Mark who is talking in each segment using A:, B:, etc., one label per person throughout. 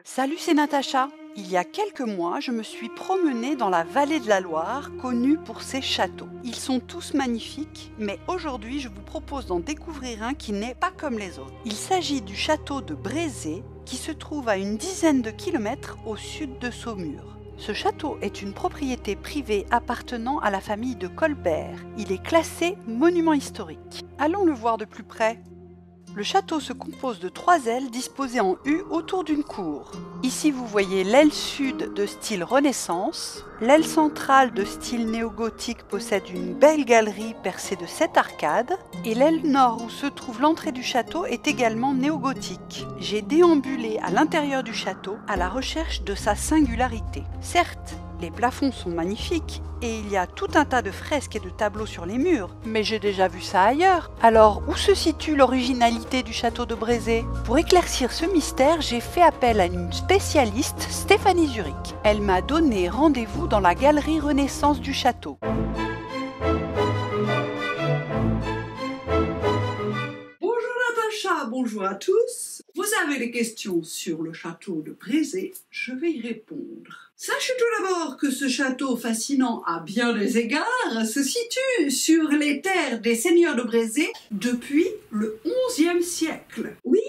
A: Salut, c'est Natacha. Il y a quelques mois, je me suis promenée dans la vallée de la Loire, connue pour ses châteaux. Ils sont tous magnifiques, mais aujourd'hui, je vous propose d'en découvrir un qui n'est pas comme les autres. Il s'agit du château de Brézé, qui se trouve à une dizaine de kilomètres au sud de Saumur. Ce château est une propriété privée appartenant à la famille de Colbert. Il est classé monument historique. Allons le voir de plus près. Le château se compose de 3 ailes disposées en U autour d'une cour. Ici vous voyez l'aile sud de style Renaissance. L'aile centrale de style néo-gothique possède une belle galerie percée de 7 arcades. Et l'aile nord où se trouve l'entrée du château est également néo-gothique. J'ai déambulé à l'intérieur du château à la recherche de sa singularité. Certes, les plafonds sont magnifiques et il y a tout un tas de fresques et de tableaux sur les murs, mais j'ai déjà vu ça ailleurs. Alors, où se situe l'originalité du château de Brézé? Pour éclaircir ce mystère, j'ai fait appel à une spécialiste, Stéphanie Zurich. Elle m'a donné rendez-vous dans la galerie Renaissance du château.
B: Bonjour à tous. Vous avez des questions sur le château de Brézé, je vais y répondre. Sachez tout d'abord que ce château fascinant à bien des égards se situe sur les terres des seigneurs de Brézé depuis le XIe siècle. Oui,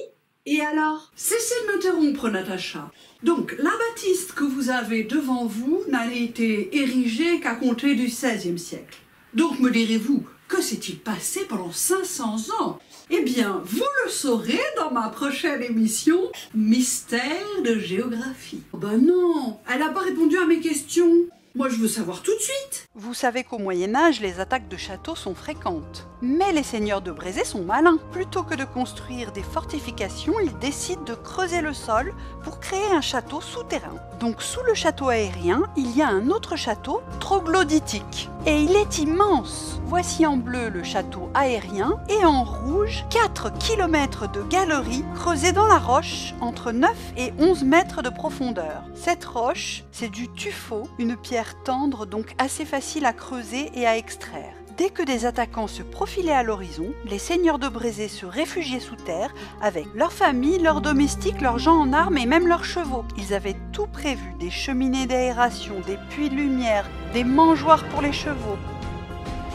B: et alors? Cessez de m'interrompre, Natacha. Donc, la bâtisse que vous avez devant vous n'a été érigée qu'à compter du XVIe siècle. Donc, me direz-vous, que s'est-il passé pendant 500 ans? Eh bien, vous le saurez dans ma prochaine émission Mystère de géographie. Oh ben non, elle n'a pas répondu à mes questions. Moi, je veux savoir tout de suite.
A: Vous savez qu'au Moyen-Âge, les attaques de châteaux sont fréquentes. Mais les seigneurs de Brézé sont malins. Plutôt que de construire des fortifications, ils décident de creuser le sol pour créer un château souterrain. Donc sous le château aérien, il y a un autre château troglodytique. Et il est immense. Voici en bleu le château aérien et en rouge 4 km de galeries creusées dans la roche entre 9 et 11 mètres de profondeur. Cette roche, c'est du tuffeau, une pierre tendre donc assez facile à creuser et à extraire. Dès que des attaquants se profilaient à l'horizon, les seigneurs de Brézé se réfugiaient sous terre avec leurs familles, leurs domestiques, leurs gens en armes et même leurs chevaux. Ils avaient tout prévu, des cheminées d'aération, des puits de lumière, des mangeoires pour les chevaux.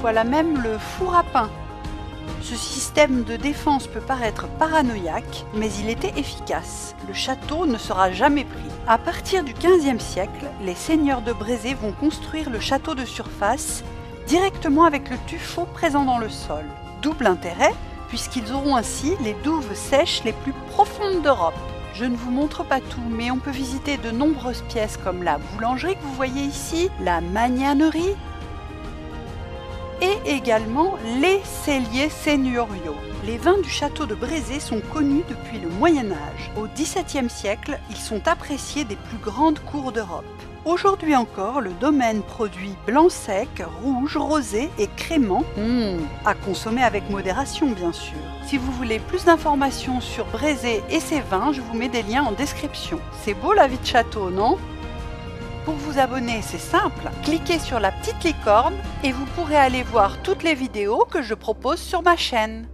A: Voilà même le four à pain. Ce système de défense peut paraître paranoïaque, mais il était efficace. Le château ne sera jamais pris. À partir du XVe siècle, les seigneurs de Brézé vont construire le château de surface directement avec le tuffeau présent dans le sol. Double intérêt, puisqu'ils auront ainsi les douves sèches les plus profondes d'Europe. Je ne vous montre pas tout, mais on peut visiter de nombreuses pièces comme la boulangerie que vous voyez ici, la magnanerie, et également les celliers seigneuriaux. Les vins du château de Brézé sont connus depuis le Moyen-Âge. Au XVIIe siècle, ils sont appréciés des plus grandes cours d'Europe. Aujourd'hui encore, le domaine produit blanc sec, rouge, rosé et crémant, à consommer avec modération bien sûr. Si vous voulez plus d'informations sur Brézé et ses vins, je vous mets des liens en description. C'est beau la vie de château, non ? Pour vous abonner, c'est simple, cliquez sur la petite licorne et vous pourrez aller voir toutes les vidéos que je propose sur ma chaîne.